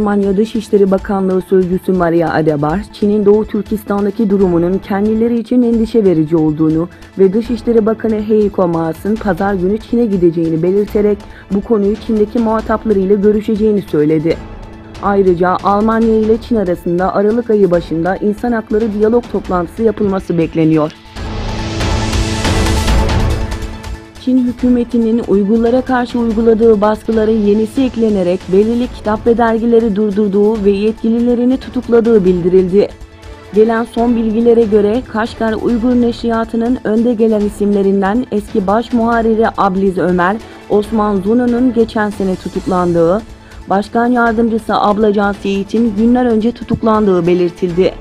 Almanya Dışişleri Bakanlığı Sözcüsü Maria Adebar, Çin'in Doğu Türkistan'daki durumunun kendileri için endişe verici olduğunu ve Dışişleri Bakanı Heiko Maas'ın pazar günü Çin'e gideceğini belirterek bu konuyu Çin'deki muhataplarıyla görüşeceğini söyledi. Ayrıca Almanya ile Çin arasında Aralık ayı başında insan hakları diyalog toplantısı yapılması bekleniyor. Çin hükümetinin Uygurlara karşı uyguladığı baskılara yenisi eklenerek belirli kitap ve dergileri durdurduğu ve yetkililerini tutukladığı bildirildi. Gelen son bilgilere göre Kaşgar Uygur Neşriyatı'nın önde gelen isimlerinden eski baş muharriri Abliz Ömer, Osman Zunu'nun geçen sene tutuklandığı, Başkan Yardımcısı Ablacan Seyit'in günler önce tutuklandığı belirtildi.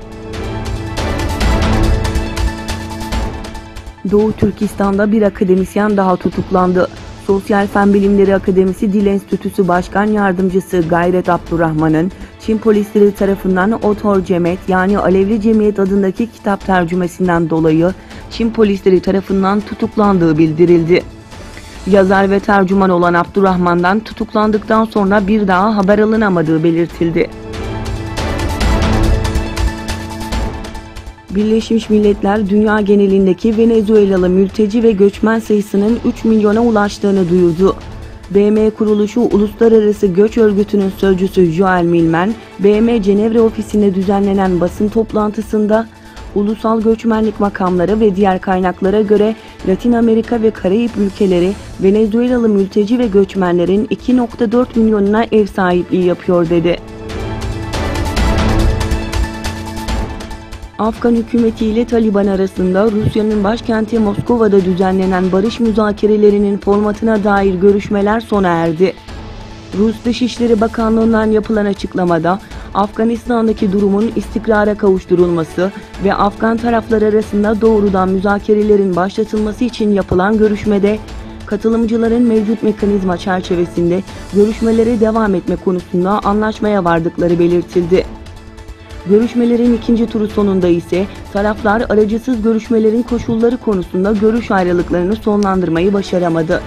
Doğu Türkistan'da bir akademisyen daha tutuklandı. Sosyal Fen Bilimleri Akademisi Dil Enstitüsü Başkan Yardımcısı Gayret Abdurrahman'ın Çin polisleri tarafından Otor Cemet yani Alevli Cemiyet adındaki kitap tercümesinden dolayı Çin polisleri tarafından tutuklandığı bildirildi. Yazar ve tercüman olan Abdurrahman'dan tutuklandıktan sonra bir daha haber alınamadığı belirtildi. Birleşmiş Milletler dünya genelindeki Venezuelalı mülteci ve göçmen sayısının 3 milyona ulaştığını duyurdu. BM kuruluşu Uluslararası Göç Örgütü'nün sözcüsü Joel Millman, BM Cenevre ofisinde düzenlenen basın toplantısında ulusal göçmenlik makamları ve diğer kaynaklara göre Latin Amerika ve Karayip ülkeleri Venezuelalı mülteci ve göçmenlerin 2,4 milyonuna ev sahipliği yapıyor dedi. Afgan hükümeti ile Taliban arasında Rusya'nın başkenti Moskova'da düzenlenen barış müzakerelerinin formatına dair görüşmeler sona erdi. Rus Dışişleri Bakanlığı'ndan yapılan açıklamada Afganistan'daki durumun istikrara kavuşturulması ve Afgan taraflar arasında doğrudan müzakerelerin başlatılması için yapılan görüşmede katılımcıların mevcut mekanizma çerçevesinde görüşmelere devam etme konusunda anlaşmaya vardıkları belirtildi. Görüşmelerin ikinci turu sonunda ise taraflar aracısız görüşmelerin koşulları konusunda görüş ayrılıklarını sonlandırmayı başaramadı.